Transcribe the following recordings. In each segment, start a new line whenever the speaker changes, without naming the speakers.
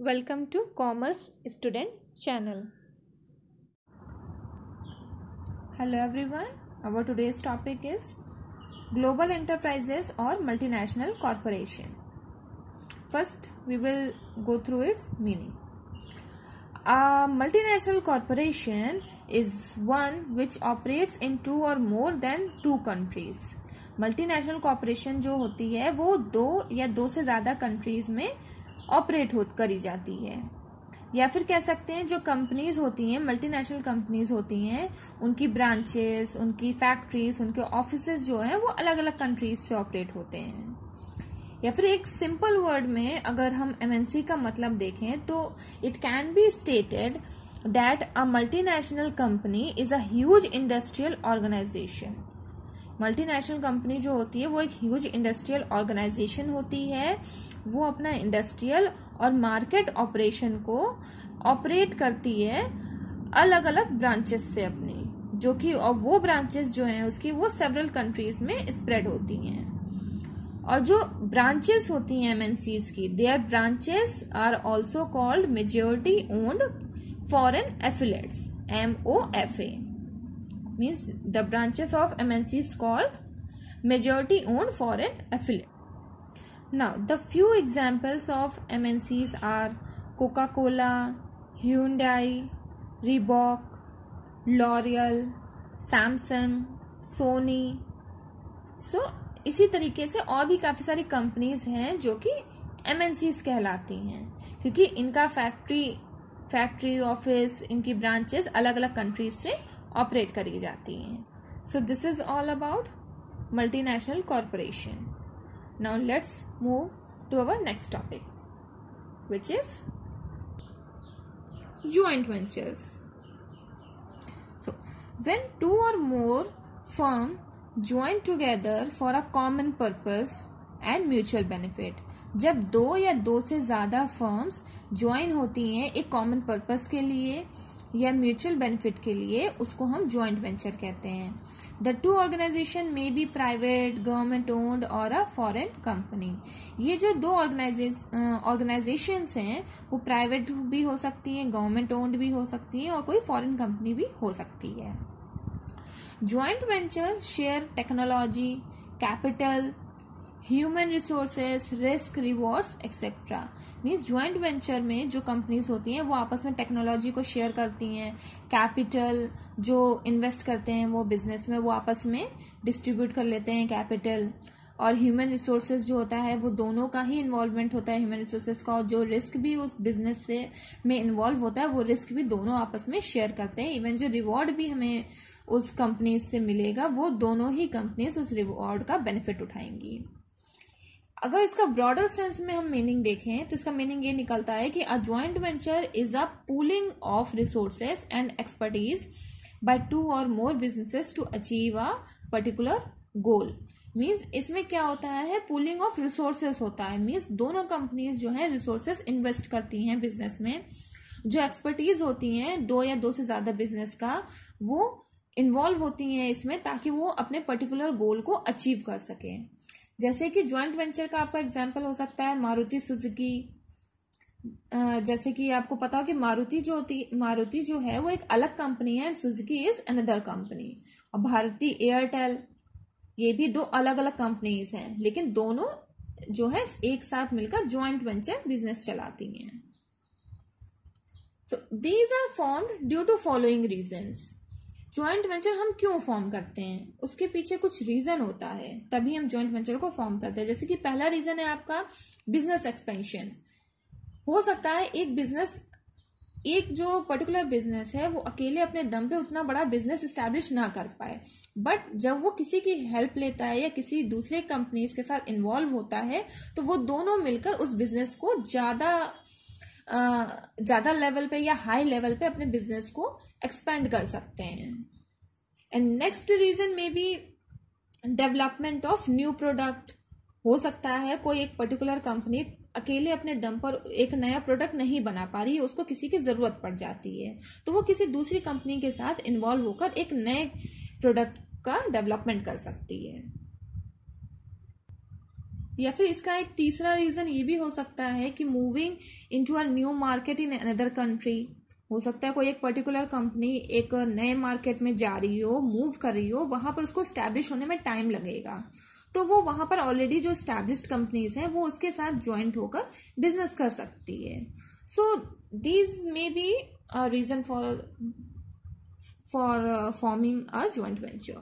Welcome to Commerce Student channel. Hello everyone. Our today's topic is global enterprises or multinational corporation. First, we will go through its meaning. A multinational corporation is one which operates in two or more than two countries. Multinational corporation जो होती है वो दो या दो से ज़्यादा countries में ऑपरेट करी जाती है, या फिर कह सकते हैं जो कंपनीज होती हैं, मल्टीनेशनल कंपनीज होती हैं, उनकी ब्रांचेस, उनकी फैक्ट्रीज, उनके ऑफिसेज जो हैं वो अलग अलग कंट्रीज से ऑपरेट होते हैं। या फिर एक सिंपल वर्ड में अगर हम एमएनसी का मतलब देखें तो it can be stated that a multinational company is a huge industrial organisation. Multinational company जो होती है वो एक ह्यूज इंडस्ट्रियल ऑर्गेनाइजेशन होती है। वो अपना इंडस्ट्रियल और मार्केट ऑपरेशन को ऑपरेट करती है अलग अलग ब्रांचेस से अपनी, जो कि और वो ब्रांचेस जो हैं उसकी वो सेवरल कंट्रीज में स्प्रेड होती हैं। और जो ब्रांचेस होती हैं एमएनसीज की, their branches are also called majority owned foreign affiliates, MOFA। means the branches of MNCs called majority owned foreign affiliate. Now the few examples of MNCs are Coca-Cola, Hyundai, Reebok, L'Oreal, Samsung, Sony. So इसी तरीके से और भी काफी सारी companies हैं जो कि MNCs कहलाती हैं, क्योंकि इनका फैक्ट्री ऑफिस, इनकी ब्रांचेस अलग अलग कंट्रीज से ऑपरेट करी जाती हैं। So this is all about multinational corporation. Now let's move to our next topic which is joint ventures. So when two or more firms join together for a common purpose and mutual benefit, जब दो या दो से ज्यादा firms join होती हैं एक common purpose के लिए या म्यूचुअल बेनिफिट के लिए, उसको हम ज्वाइंट वेंचर कहते हैं। The two organisation may be private, government owned और अ फॉरेन कंपनी। ये जो दो ऑर्गेनाइजेशंस हैं वो प्राइवेट भी हो सकती हैं, गवर्नमेंट ओन्ड भी हो सकती हैं और कोई फॉरेन कंपनी भी हो सकती है। Joint venture share technology, capital, human resources, risk, rewards etcetera. Means joint venture में जो कंपनीज होती हैं वो आपस में टेक्नोलॉजी को शेयर करती हैं, कैपिटल जो इन्वेस्ट करते हैं वो बिजनेस में वो आपस में डिस्ट्रीब्यूट कर लेते हैं कैपिटल, और ह्यूमन रिसोर्सेज जो होता है वो दोनों का ही इन्वॉल्वमेंट होता है ह्यूमन रिसोर्सेज का, और जो रिस्क भी उस बिजनेस से में इन्वॉल्व होता है वो रिस्क भी दोनों आपस में शेयर करते हैं। इवन जो रिवॉर्ड भी हमें उस कंपनी से मिलेगा वो दोनों ही कंपनीज उस रिवॉर्ड का बेनिफिट उठाएंगी। अगर इसका ब्रॉडर सेंस में हम मीनिंग देखें तो इसका मीनिंग ये निकलता है कि a joint venture is a pooling of resources and expertise by two or more businesses to achieve a particular goal. Means इसमें क्या होता है, पूलिंग ऑफ रिसोर्सेस होता है। मीन्स दोनों कंपनीज जो है रिसोर्सेस इन्वेस्ट करती हैं बिजनेस में, जो एक्सपर्टीज होती हैं दो या दो से ज्यादा बिजनेस का वो इन्वॉल्व होती हैं इसमें, ताकि वो अपने पर्टिकुलर गोल को अचीव कर सकें। जैसे कि ज्वाइंट वेंचर का आपका एग्जांपल हो सकता है मारुति सुजुकी। जैसे कि आपको पता हो कि मारुति जो है वो एक अलग कंपनी है, सुजुकी इज अनदर कंपनी। और भारती एयरटेल, ये भी दो अलग अलग कंपनीज हैं, लेकिन दोनों जो है एक साथ मिलकर ज्वाइंट वेंचर बिजनेस चलाती हैं। So these are formed due to following reasons. Joint venture हम क्यों फॉर्म करते हैं, उसके पीछे कुछ रीजन होता है, तभी हम ज्वाइंट वेंचर को फॉर्म करते हैं। जैसे कि पहला रीजन है आपका बिजनेस एक्सपेंशन। हो सकता है एक जो पर्टिकुलर बिजनेस है वो अकेले अपने दम पे उतना बड़ा बिजनेस एस्टैब्लिश ना कर पाए, बट जब वो किसी की हेल्प लेता है या किसी दूसरे कंपनीज के साथ इन्वॉल्व होता है तो वो दोनों मिलकर उस बिजनेस को ज्यादा लेवल पे या हाई लेवल पे अपने बिजनेस को एक्सपेंड कर सकते हैं। And next reason may be development of new product. हो सकता है कोई एक पर्टिकुलर कंपनी अकेले अपने दम पर एक नया प्रोडक्ट नहीं बना पा रही है, उसको किसी की जरूरत पड़ जाती है, तो वो किसी दूसरी कंपनी के साथ इन्वॉल्व होकर एक नए प्रोडक्ट का डेवलपमेंट कर सकती है। या फिर इसका एक तीसरा रीजन ये भी हो सकता है कि moving into a new market in another country. हो सकता है कोई एक पर्टिकुलर कंपनी एक नए मार्केट में जा रही हो, मूव कर रही हो, वहां पर उसको स्टैब्लिश होने में टाइम लगेगा, तो वो वहां पर ऑलरेडी जो स्टैब्लिश्ड कंपनीज हैं वो उसके साथ ज्वाइंट होकर बिजनेस कर सकती है। So these may be a reason for forming a joint venture.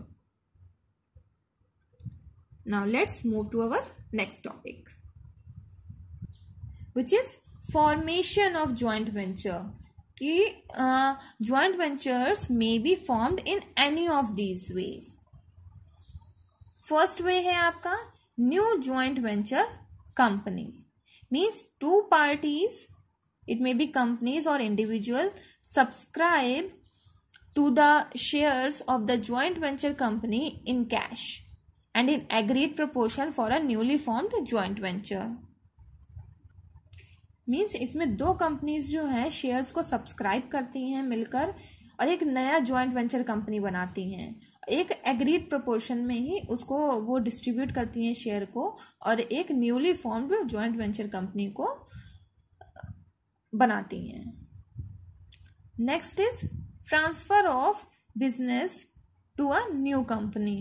Now let's move to our next topic, which is formation of joint venture. कि joint ventures may be formed in any of these ways. First way है आपका new joint venture company, means two parties, it may be companies or individual, subscribe to the shares of the joint venture company in cash and in agreed proportion for a newly formed joint venture. Means इसमें दो companies जो हैं shares को subscribe करती हैं मिलकर और एक नया जॉइंट वेंचर कंपनी बनाती हैं। एक एग्रीड प्रोपोर्शन में ही उसको वो डिस्ट्रीब्यूट करती हैं शेयर को और एक newly formed joint venture company को बनाती हैं। Next is transfer of business to a new company,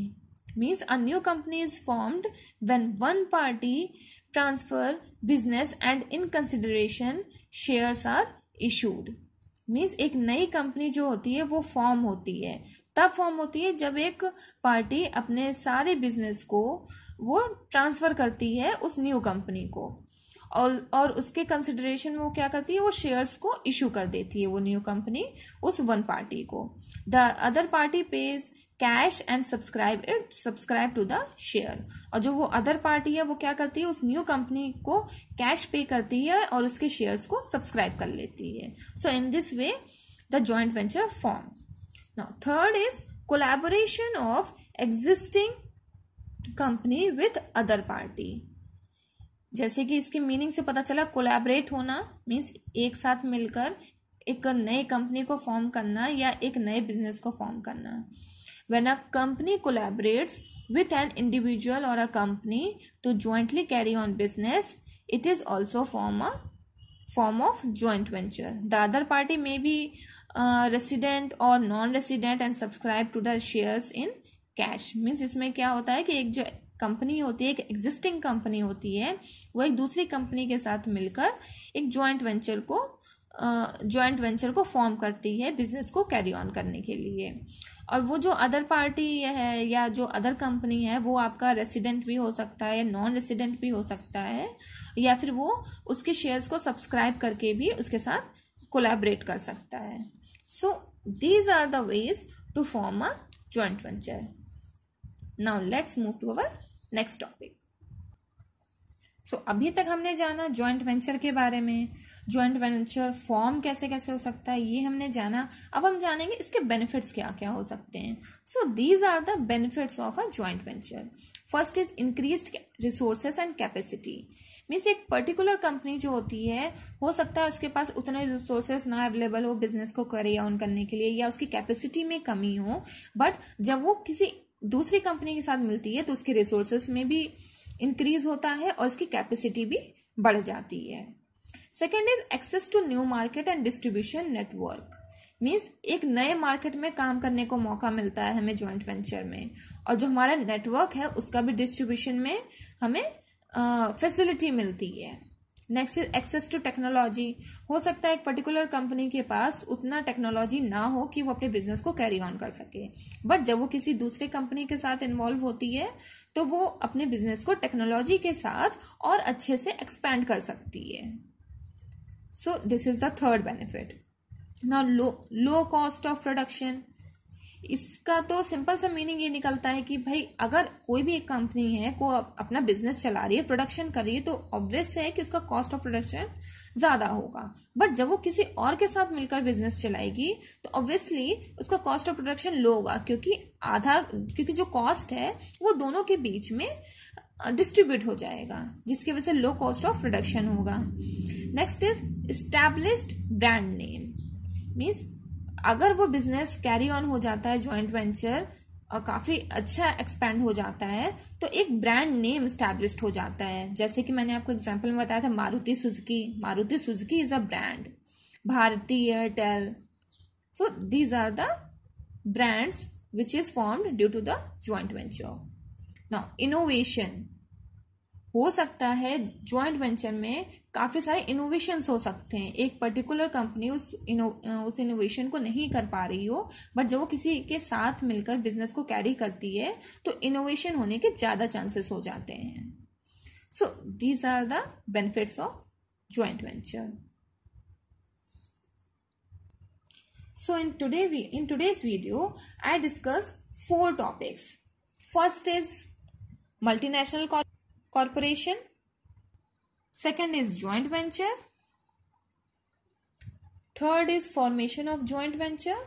means a new company is formed when one party transfer business and in consideration shares are issued. means एक नई company जो होती है वो form होती है, तब फॉर्म होती है जब एक पार्टी अपने सारे बिजनेस को वो ट्रांसफर करती है उस न्यू कंपनी को और उसके कंसिडरेशन में वो क्या करती है, वो शेयर्स को इशू कर देती है वो न्यू कंपनी उस वन पार्टी को। The other party pays cash and subscribe to the share, और जो वो अदर पार्टी है वो क्या करती है, उस न्यू कंपनी को कैश पे करती है और उसके शेयर्स को सब्सक्राइब कर लेती है। So in this way the joint venture form. Now third is collaboration of existing company with other party. जैसे कि इसके मीनिंग से पता चला, कोलैबोरेट होना मीन्स एक साथ मिलकर एक नई कंपनी को फॉर्म करना या एक नए बिजनेस को फॉर्म करना। When a company collaborates with an individual or a company to jointly carry on business, it is also form of joint venture. The other party may be resident or non-resident and subscribe to the shares in cash. Means इसमें क्या होता है कि एक जो company होती है, एक एग्जिस्टिंग कंपनी होती है, वो एक दूसरी कंपनी के साथ मिलकर एक जॉइंट वेंचर को फॉर्म करती है बिजनेस को कैरी ऑन करने के लिए। और वो जो अदर पार्टी है या जो अदर कंपनी है वो आपका रेसिडेंट भी हो सकता है, नॉन रेसिडेंट भी हो सकता है, या फिर वो उसके शेयर्स को सब्सक्राइब करके भी उसके साथ कोलैबोरेट कर सकता है। So these are the ways to form a joint venture. Now let's move to our next topic. सो अभी तक हमने जाना जॉइंट वेंचर के बारे में, जॉइंट वेंचर फॉर्म कैसे कैसे हो सकता है ये हमने जाना। अब हम जानेंगे इसके बेनिफिट्स क्या क्या हो सकते हैं। So these are the benefits of a joint venture. First is increased resources and capacity. Means एक पर्टिकुलर कंपनी जो होती है, हो सकता है उसके पास उतने रिसोर्सेज ना अवेलेबल हो बिजनेस को कैरी ऑन करने के लिए, या उसकी कैपेसिटी में कमी हो, बट जब वो किसी दूसरी कंपनी के साथ मिलती है तो उसके रिसोर्सेज में भी इंक्रीज होता है और उसकी कैपेसिटी भी बढ़ जाती है। Second is access to new market and distribution network. Means एक नए मार्केट में काम करने को मौका मिलता है हमें जॉइंट वेंचर में, और जो हमारा नेटवर्क है उसका भी डिस्ट्रीब्यूशन में हमें फैसिलिटी मिलती है। Next is access to technology. हो सकता है एक पर्टिकुलर कंपनी के पास उतना टेक्नोलॉजी ना हो कि वो अपने बिजनेस को कैरी ऑन कर सके, बट जब वो किसी दूसरे कंपनी के साथ इन्वॉल्व होती है तो वो अपने बिजनेस को टेक्नोलॉजी के साथ और अच्छे से एक्सपैंड कर सकती है। सो this is the third benefit. Now low cost of production. इसका तो सिंपल सा मीनिंग ये निकलता है कि भाई अगर कोई भी एक कंपनी है को अपना बिजनेस चला रही है, प्रोडक्शन कर रही है, तो ऑब्वियस है कि उसका कॉस्ट ऑफ प्रोडक्शन ज्यादा होगा। बट जब वो किसी और के साथ मिलकर बिजनेस चलाएगी तो ऑब्वियसली उसका कॉस्ट ऑफ प्रोडक्शन लो होगा, क्योंकि जो कॉस्ट है वो दोनों के बीच में डिस्ट्रीब्यूट हो जाएगा, जिसकी वजह से लो कॉस्ट ऑफ प्रोडक्शन होगा। Next is established brand name. Means अगर वो बिजनेस कैरी ऑन हो जाता है जॉइंट वेंचर काफ़ी अच्छा एक्सपेंड हो जाता है तो एक ब्रांड नेम स्टैब्लिश्ड हो जाता है। जैसे कि मैंने आपको एग्जांपल में बताया था Maruti Suzuki is a brand, Bharti Airtel. So these are the brands which is formed due to the joint venture. Now innovation हो सकता है जॉइंट वेंचर में काफी सारे इनोवेशंस हो सकते हैं। एक पर्टिकुलर कंपनी उस इनोवेशन को नहीं कर पा रही हो, बट जब वो किसी के साथ मिलकर बिजनेस को कैरी करती है तो इनोवेशन होने के ज्यादा चांसेस हो जाते हैं। So these are the benefits of joint venture. So in today's video, I discuss 4 topics. First is multinational corporation. Second is joint venture. Third is formation of joint venture.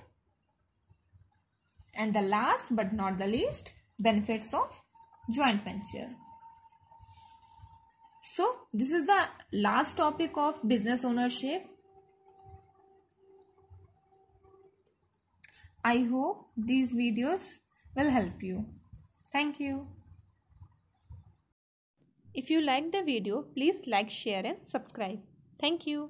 And the last but not the least, benefits of joint venture. So this is the last topic of business ownership. I hope these videos will help you. Thank you. If you like the video, please like, share and subscribe. Thank you.